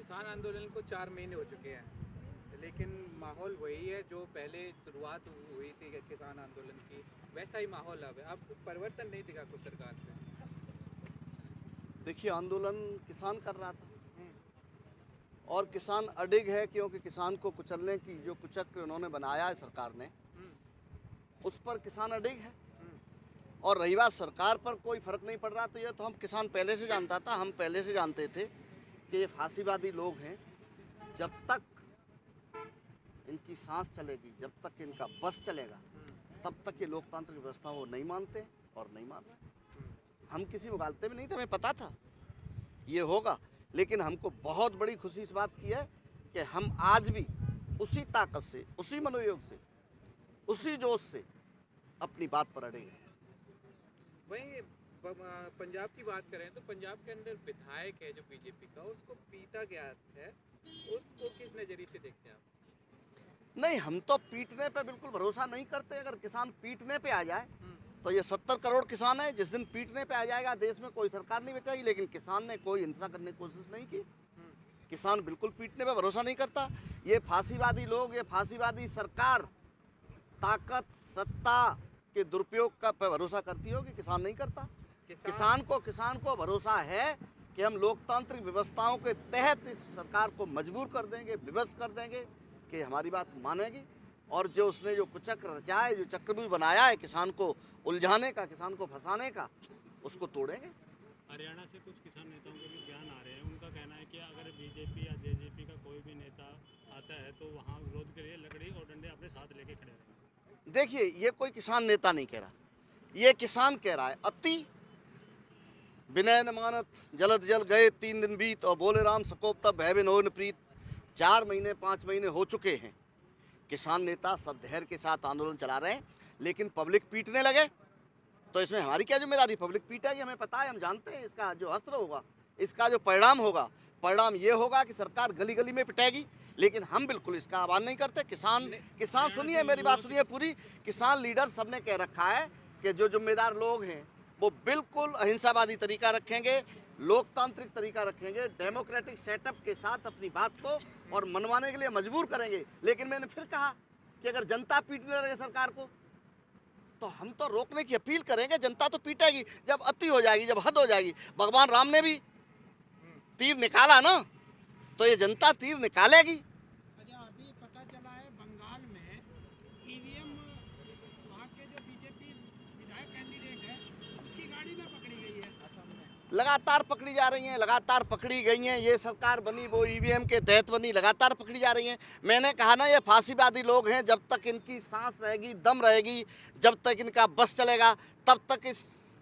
किसान आंदोलन को 4 महीने हो चुके हैं, लेकिन माहौल वही है जो पहले शुरुआत हुई थी किसान आंदोलन की, वैसा ही माहौल अब है। अब परिवर्तन नहीं दिखा कुछ सरकार में। देखिए, आंदोलन किसान कर रहा था हम्म, और किसान अडिग है, क्योंकि किसान को कुचलने की जो कुचक्र उन्होंने बनाया है सरकार ने, हम्म, उस पर किसान अडिग है। हम्म, और रही बात सरकार पर कोई फर्क नहीं पड़ रहा, तो ये तो हम किसान पहले से जानता था। हम पहले से जानते थे कि ये फांसीवादी लोग हैं। जब तक इनकी सांस चलेगी, जब तक इनका बस चलेगा, हम्म, तब तक ये लोकतांत्रिक व्यवस्था वो नहीं मानते और नहीं मान रहे। हम्म। हम किसी मुगालते में नहीं थे, हमें पता था ये होगा। लेकिन हमको बहुत बड़ी खुशी इस बात की है कि हम आज भी उसी ताकत से, उसी मनोयोग से, उसी जोश से अपनी बात पर अड़े हैं। वहीं पंजाब की बात करें तो पंजाब के अंदर विधायक है जो बीजेपी का, उसको पीटा गया है, उसको किस नजरिए से देखते हैं आप? नहीं, हम तो पीटने पे बिल्कुल भरोसा नहीं करते। अगर किसान पीटने पे आ जाए हम्म, तो ये 70 करोड़ किसान है, जिस दिन पीटने पे आ जाएगा देश में कोई सरकार नहीं बचाएगी। लेकिन किसान ने कोई हिंसा करने की कोशिश नहीं की। हम्म, किसान बिल्कुल पीटने पे भरोसा नहीं करता। ये फांसीवादी लोग, ये फांसीवादी सरकार ताकत सत्ता के दुरुपयोग का पे भरोसा करती होगी, किसान नहीं करता। किसान को भरोसा है कि हम लोकतांत्रिक व्यवस्थाओं के तहत इस सरकार को मजबूर कर देंगे, विवश कर देंगे कि हमारी बात मानेगी। और जो उसने जो कुचक्र रचा है, जो चक्रव्यूह बनाया है किसान को उलझाने का, किसान को फंसाने का, उसको तोड़ेंगे। हरियाणा से कुछ किसान नेताओं के भी बयान आ रहे हैं। उनका कहना है कि अगर बीजेपी या जेजेपी का कोई भी नेता आता है तो वहाँ विरोध के लिए लकड़ी और डंडे अपने साथ लेके खड़े रहेंगे। देखिए, ये कोई किसान नेता नहीं कह रहा, ये किसान कह रहा है। अति विनय न मानत जलद जल गए 3 दिन बीत, और बोले राम सकोप तब भय बिन होय न प्रीत। 4 महीने 5 महीने हो चुके हैं, किसान नेता सब धैर्य के साथ आंदोलन चला रहे हैं, लेकिन पब्लिक पीटने लगे तो इसमें हमारी क्या जिम्मेदारी? पब्लिक पीटेगी, हमें पता है, हम जानते हैं इसका जो अस्त्र होगा, इसका जो परिणाम होगा, परिणाम ये होगा कि सरकार गली गली में पिटेगी। लेकिन हम बिल्कुल इसका आह्वान नहीं करते। किसान सुनिए, मेरी बात सुनिए पूरी। किसान लीडर सबने कह रखा है कि जो जिम्मेदार लोग हैं वो बिल्कुल अहिंसावादी तरीका रखेंगे, लोकतांत्रिक तरीका रखेंगे, डेमोक्रेटिक सेटअप के साथ अपनी बात को और मनवाने के लिए मजबूर करेंगे। लेकिन मैंने फिर कहा कि अगर जनता पीटने लगे सरकार को, तो हम तो रोकने की अपील करेंगे। जनता तो पीटेगी जब अति हो जाएगी, जब हद हो जाएगी। भगवान राम ने भी तीर निकाला ना, तो ये जनता तीर निकालेगी। अच्छा, अभी पता चला है बंगाल में ईवीएम वहाँ के जो बीजेपी विधायक कैंडिडेट है उसकी गाड़ी में पकड़ी गई है असम में। लगातार पकड़ी जा रही हैं, लगातार पकड़ी गई हैं। ये सरकार बनी वो ईवीएम के तहत बनी, लगातार पकड़ी जा रही हैं। मैंने कहा ना, ये फांसीवादी लोग हैं। जब तक इनकी सांस रहेगी, दम रहेगी, जब तक इनका बस चलेगा, तब तक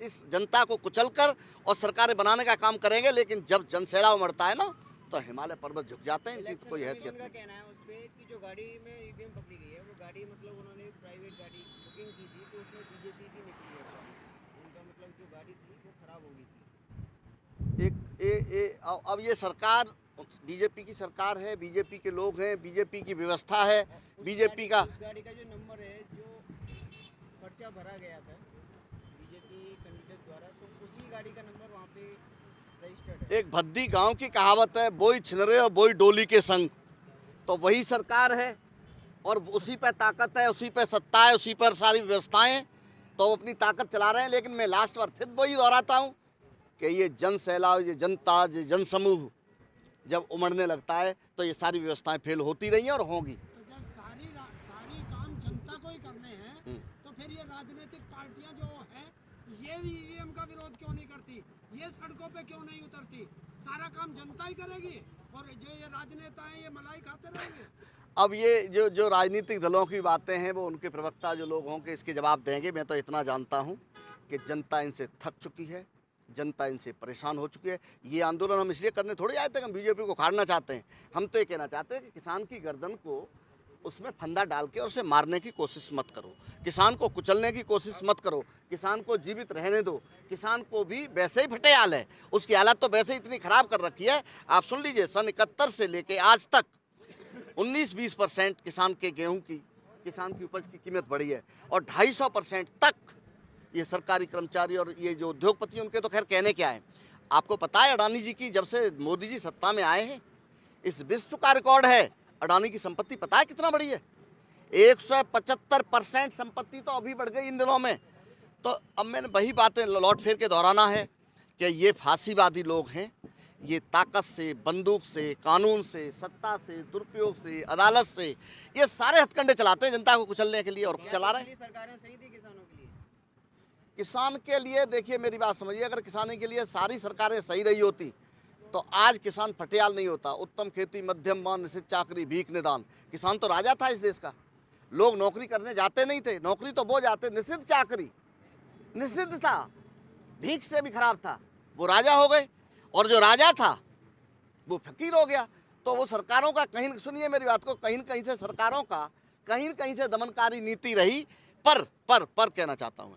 इस जनता को कुचलकर और सरकारें बनाने का काम करेंगे। लेकिन जब जनसैलाब उमड़ता है ना, तो हिमालय पर्वत झुक जाते हैं। इनकी तो कोई हैसियत उनका नहीं। कहना है उस पे कि जो गाड़ी में ईवीएम पकड़ी गई है वो गाड़ी मतलब उन्होंने प्राइवेट गाड़ी बुकिंग की थी तो उसमें बीजेपी की निकली है गाड़ी। उनका मतलब जो गाड़ी थी वो खराब हो गई थी। अब ये सरकार बीजेपी की सरकार है, बीजेपी के लोग हैं, बीजेपी की व्यवस्था है, बीजेपी का। उस गाड़ी का जो नंबर है, जो पर्चा भरा गया था बीजेपी कैंडिडेट द्वारा, तो उसी गाड़ी का नंबर वहाँ पे रजिस्टर्ड है। एक भद्दी गांव की कहावत है, बोई छिनरे और बोई डोली के संग। तो वही सरकार है और उसी पे ताकत है, उसी पे सत्ता है, उसी पर सारी व्यवस्थाएं। तो वो अपनी ताकत चला रहे हैं। लेकिन मैं लास्ट बार फिर वही दोहराता हूँ कि ये जन सैलाब, ये जनता, ये जनसमूह जब उमड़ने लगता है तो ये सारी व्यवस्थाएं फेल होती रही हैं और होंगी। तो जब सारी काम जनता को ही करने हैं तो फिर ये राजनीतिक पार्टियां जो है ये भी ईवीएम का विरोध क्यों नहीं करती, ये सड़कों पे क्यों नहीं उतरती? सारा काम जनता ही करेगी और जो ये राजनेता हैं ये मलाई खाते रहेंगे। अब ये जो राजनीतिक दलों की बातें हैं वो उनके प्रवक्ता जो लोग होंगे इसके जवाब देंगे। मैं तो इतना जानता हूं कि जनता इनसे थक चुकी है, जनता इनसे परेशान हो चुकी है। ये आंदोलन हम इसलिए करने थोड़ी आए थे कि हम बीजेपी को उखाड़ना चाहते हैं। हम तो ये कहना चाहते हैं कि किसान की गर्दन को उसमें फंदा डाल के और उसे मारने की कोशिश मत करो, किसान को कुचलने की कोशिश मत करो, किसान को जीवित रहने दो। किसान को भी वैसे ही फटे हाल है, उसकी हालत तो वैसे ही इतनी खराब कर रखी है। आप सुन लीजिए, सन 71 से लेके आज तक 19-20% किसान की उपज की कीमत बढ़ी है और 250% तक ये सरकारी कर्मचारी और ये जो उद्योगपति उनके तो खैर कहने क्या है। आपको पता है अडानी जी की जब से मोदी जी सत्ता में आए हैं, इस विश्व का रिकॉर्ड है। अडानी की संपत्ति पता है कितना बड़ी है? 175% संपत्ति तो अभी बढ़ गई इन दिनों में। तो अब मैंने वही बातें लौट फेर के दोहराना है कि ये फांसीवादी लोग हैं। ये ताकत से, बंदूक से, कानून से, सत्ता से, दुरुपयोग से, अदालत से ये सारे हथकंडे चलाते हैं जनता को कुचलने के लिए, और चला रहे हैं। सरकारें सही थी किसानों के लिए? किसान के लिए देखिए, मेरी बात समझिए, अगर किसानी के लिए सारी सरकारें सही रही होती तो आज किसान फटियाल नहीं होता। उत्तम खेती, मध्यम मान, निश्चित चाकरी, भीख निदान। किसान तो राजा था इस देश का। लोग नौकरी करने जाते नहीं थे, नौकरी तो वो जाते, निश्चित चाकरी निषिद्ध था, भीख से भी खराब था, वो राजा हो गए। और जो राजा था वो फकीर हो गया। तो वो सरकारों का कहीं, सुनिए मेरी बात को, कहीं कहीं से सरकारों का कहीं कहीं से दमनकारी नीति रही। पर कहना चाहता हूँ,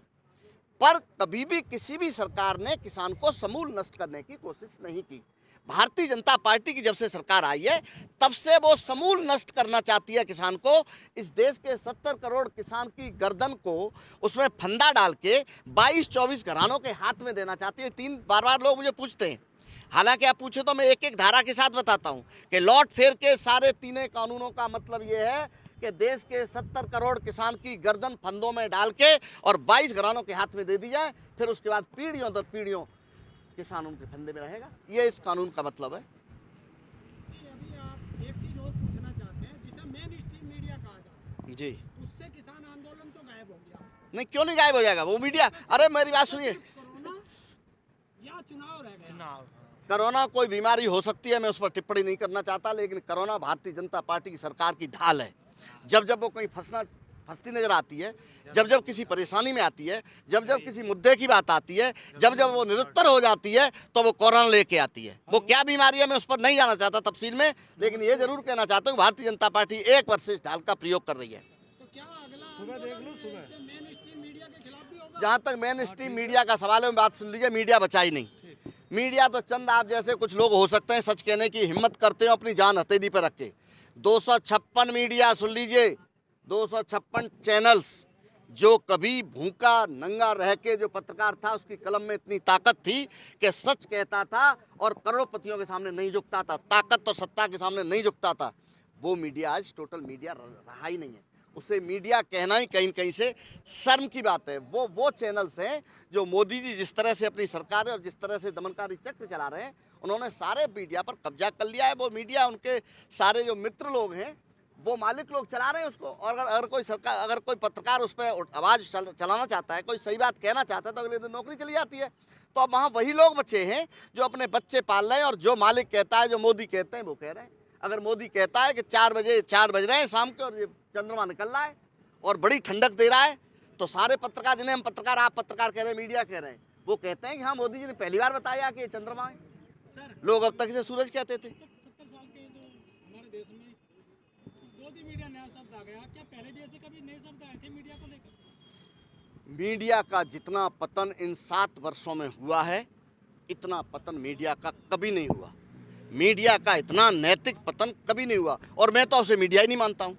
पर कभी भी किसी भी सरकार ने किसान को समूल नष्ट करने की कोशिश नहीं की। भारतीय जनता पार्टी की जब से सरकार आई है तब से वो समूल नष्ट करना चाहती है किसान को। इस देश के 70 करोड़ किसान की गर्दन को उसमें फंदा डाल के 22-24 घरानों के हाथ में देना चाहती है। बार लोग मुझे पूछते हैं, हालांकि आप पूछे तो मैं एक एक धारा के साथ बताता हूं कि लौट फेर के सारे तीनों कानूनों का मतलब ये है कि देश के 70 करोड़ किसान की गर्दन फंदों में डाल के और 22 घरानों के हाथ में दे दी जाए। फिर उसके बाद पीढ़ियों दर पीढ़ियों किसान उनके फंदे में रहेगा। ये इस कानून का मतलब है। अभी आप एक चीज और पूछना चाहते हैं, जिसे मेन स्ट्रीम मीडिया कहा जाता है, जी, उससे किसान आंदोलन तो गायब हो गया। नहीं, क्यों नहीं गायब हो जाएगा वो मीडिया? अरे मेरी बात सुनिए, कोरोना या चुनाव रह गया? कोरोना कोई बीमारी हो सकती है, मैं उस पर टिप्पणी नहीं करना चाहता, लेकिन कोरोना भारतीय जनता पार्टी की सरकार की ढाल है। जब जब वो कहीं फंसती नजर आती है, जब जब किसी परेशानी में आती है, जब जब किसी मुद्दे की बात आती है, जब जब वो निरुत्तर हो जाती है, तो वो कोरोना लेके आती है। वो क्या बीमारी है मैं उस पर नहीं जाना चाहता तफसील में, लेकिन ये जरूर कहना चाहता हूँ भारतीय जनता पार्टी एक वर्ष से इस ढाल का प्रयोग कर रही है। तो क्या अगला आंदोलन मेन स्ट्रीम मीडिया के खिलाफ भी होगा? जहाँ तक मेन स्ट्रीम मीडिया का सवाल है, बात सुन लीजिए, मीडिया बचा ही नहीं। मीडिया तो चंद आप जैसे कुछ लोग हो सकते हैं सच कहने की हिम्मत करते हो अपनी जान हथेली पर रख के। 256 मीडिया, सुन लीजिए, 256 चैनल्स, जो कभी भूखा नंगा रह के जो पत्रकार था उसकी कलम में इतनी ताकत थी कि सच कहता था और करोड़पतियों के सामने नहीं झुकता था, ताकत और सत्ता के सामने नहीं झुकता था। वो मीडिया आज टोटल मीडिया रहा ही नहीं है। उसे मीडिया कहना ही कहीं कहीं से शर्म की बात है। वो चैनल्स हैं जो मोदी जी जिस तरह से अपनी सरकार और जिस तरह से दमनकारी चक्र चला रहे हैं, उन्होंने सारे मीडिया पर कब्जा कर लिया है। वो मीडिया उनके सारे जो मित्र लोग हैं, वो मालिक लोग चला रहे हैं उसको। और अगर कोई पत्रकार उस पर आवाज़ चलाना चाहता है, कोई सही बात कहना चाहता है, तो अगले दिन नौकरी चली जाती है। तो अब वहाँ वही लोग बचे हैं जो अपने बच्चे पाल रहे हैं, और जो मालिक कहता है, जो मोदी कहते हैं, वो कह रहे हैं। अगर मोदी कहता है कि 4 बज रहे हैं शाम के और ये चंद्रमा निकल रहा है और बड़ी ठंडक दे रहा है, तो सारे पत्रकार, जिन्हें हम पत्रकार, आप पत्रकार कह रहे हैं, मीडिया कह रहे हैं, वो कहते हैं कि हाँ, मोदी जी ने पहली बार बताया कि ये चंद्रमा है। लोग अब तक इसे सूरज कहते थे। 70 साल के जो हमारे देश में मोदी मीडिया नया शब्द आ गया, क्या पहले भी ऐसे कभी नए शब्द आए थे मीडिया को लेकर? मीडिया का जितना पतन इन 7 वर्षों में हुआ है, इतना पतन मीडिया का कभी नहीं हुआ। मीडिया का इतना नैतिक पतन कभी नहीं हुआ। और मैं तो उसे मीडिया ही नहीं मानता हूँ।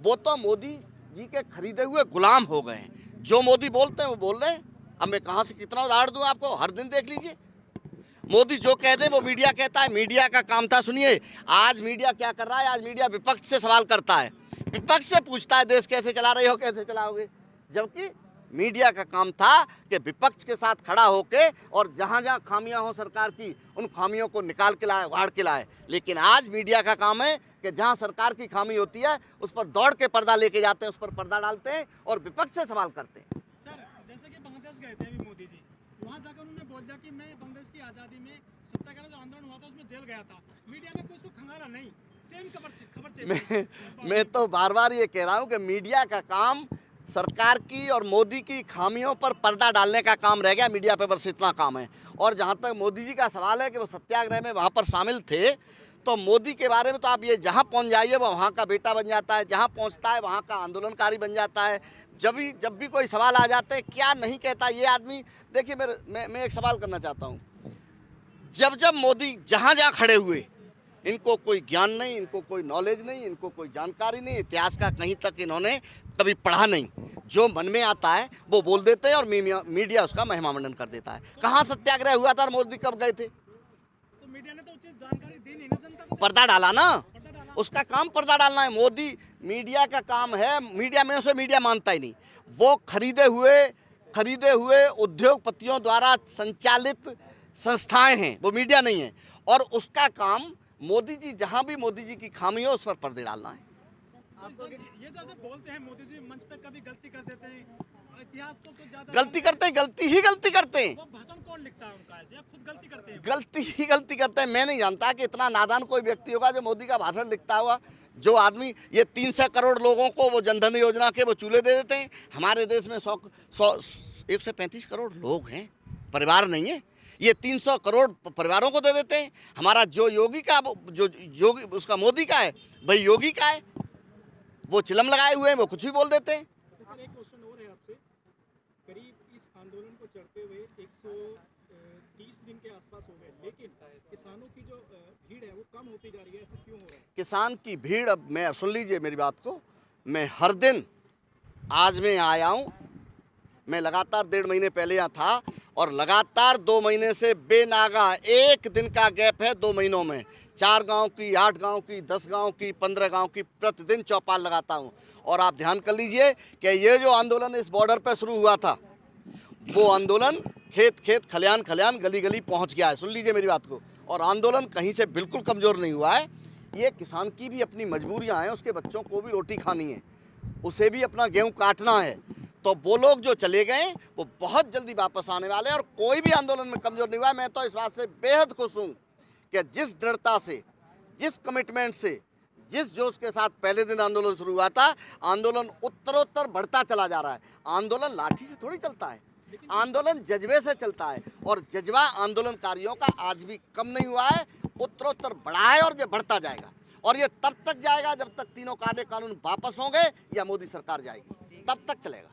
वो तो मोदी जी के खरीदे हुए गुलाम हो गए हैं। जो मोदी बोलते हैं वो बोल रहे हैं। अब मैं कहाँ से कितना उदाहरण दूँ आपको, हर दिन देख लीजिए। मोदी जो कह दे वो मीडिया कहता है। मीडिया का काम था, सुनिए, आज मीडिया क्या कर रहा है, आज मीडिया विपक्ष से सवाल करता है, विपक्ष से पूछता है देश कैसे चला रहे हो, कैसे चलाओगे। जबकि मीडिया का काम था कि विपक्ष के साथ खड़ा होके और जहाँ जहाँ खामियां हो सरकार की, उन खामियों को निकाल के लाए, उगाड़ के लाए। लेकिन आज मीडिया का काम है कि जहाँ सरकार की खामी होती है उस पर दौड़ के पर्दा लेके जाते हैं, उस पर पर्दा डालते हैं और विपक्ष से सवाल करते हैं। सर, जैसे कि बांग्लादेश गए थे अभी मोदी जी, वहाँ जाकर उन्होंने बोल दिया कि मैं बांग्लादेश की आज़ादी में सत्याग्रह जो आंदोलन हुआ था उसमें जेल गया था। मीडिया ने कुछ को खंगाला नहीं, सेम खबर चाहिए। मैं तो बार बार ये कह रहा हूँ कि मीडिया का काम सरकार की और मोदी की खामियों पर पर्दा डालने का काम रह गया। मीडिया पे बस इतना काम है। और जहाँ तक मोदी जी का सवाल है कि वो सत्याग्रह में वहाँ पर शामिल थे, तो मोदी के बारे में तो आप ये जहाँ पहुँच जाइए वो वहाँ का बेटा बन जाता है, जहाँ पहुँचता है वहाँ का आंदोलनकारी बन जाता है। जब भी कोई सवाल आ जाते हैं, क्या नहीं कहता ये आदमी। देखिए, मैं एक सवाल करना चाहता हूँ। जब मोदी जहाँ जहाँ खड़े हुए, इनको कोई ज्ञान नहीं, इनको कोई नॉलेज नहीं, इनको कोई जानकारी नहीं, इतिहास का कहीं तक इन्होंने कभी पढ़ा नहीं। जो मन में आता है वो बोल देते हैं और मीडिया उसका महिमा मंडन कर देता है। कहाँ सत्याग्रह हुआ था और मोदी कब गए थे? तो मीडिया ने तो उचित जानकारी दी नहीं ना जनता को। पर्दा डाला ना, पर्दा डाला। उसका काम पर्दा डालना है। मोदी मीडिया का काम है, मीडिया में उसे मीडिया मानता ही नहीं। वो खरीदे हुए उद्योगपतियों द्वारा संचालित संस्थाएं हैं, वो मीडिया नहीं है। और उसका काम मोदी जी, जहां भी मोदी जी की खामी हो उस पर पर्दे डालना है। ये जैसे बोलते हैं मोदी जी मंच पे कभी गलती कर देते हैं, इतिहास को कुछ ज्यादा गलती करते हैं, गलती करते हैं। वो भाषण कौन लिखता है उनका, ऐसे या खुद गलती करते हैं? गलती करते हैं। मैं नहीं जानता कि इतना नादान कोई व्यक्ति होगा जो मोदी का भाषण लिखता हुआ। जो आदमी ये 300 करोड़ लोगों को वो जनधन योजना के वो चूल्हे दे देते हैं। हमारे देश में 135 करोड़ लोग हैं, परिवार नहीं है। ये 300 करोड़ परिवारों को दे देते हैं। हमारा जो योगी का, जो योगी उसका मोदी का है, भाई योगी का है, वो चिलम लगाए हुए हैं, वो कुछ भी बोल देते हैं। सर एक क्वेश्चन और है आपसे। करीब इस आंदोलन को चढ़ते हुए 130 दिन के आसपास हो गए, लेकिन किसानों की जो भीड़ है वो कम होती जा रही है, ऐसा क्यों हो रहा है? किसान की भीड़, अब मैं सुन लीजिए मेरी बात को, मैं हर दिन, आज मैं आया हूँ, मैं लगातार 1.5 महीने पहले यहाँ था और लगातार 2 महीने से बेनागा, एक दिन का गैप है 2 महीनों में, 4 गांव की, 8 गांव की, 10 गांव की, 15 गांव की प्रतिदिन चौपाल लगाता हूं। और आप ध्यान कर लीजिए कि ये जो आंदोलन इस बॉर्डर पर शुरू हुआ था, वो आंदोलन खेत खलियान गली गली पहुंच गया है। सुन लीजिए मेरी बात को। और आंदोलन कहीं से बिल्कुल कमज़ोर नहीं हुआ है। ये किसान की भी अपनी मजबूरियाँ हैं, उसके बच्चों को भी रोटी खानी है, उसे भी अपना गेहूँ काटना है। तो वो लोग जो चले गए वो बहुत जल्दी वापस आने वाले हैं और कोई भी आंदोलन में कमज़ोर नहीं हुआ है। मैं तो इस बात से बेहद खुश हूँ कि जिस दृढ़ता से, जिस कमिटमेंट से, जिस जोश के साथ पहले दिन आंदोलन शुरू हुआ था, आंदोलन उत्तरोत्तर बढ़ता चला जा रहा है। आंदोलन लाठी से थोड़ी चलता है, आंदोलन जज्बे से चलता है। और जज्बा आंदोलनकारियों का आज भी कम नहीं हुआ है, उत्तरोत्तर बढ़ा है और ये बढ़ता जाएगा। और ये तब तक जाएगा जब तक तीनों काले कानून वापस होंगे या मोदी सरकार जाएगी, तब तक चलेगा।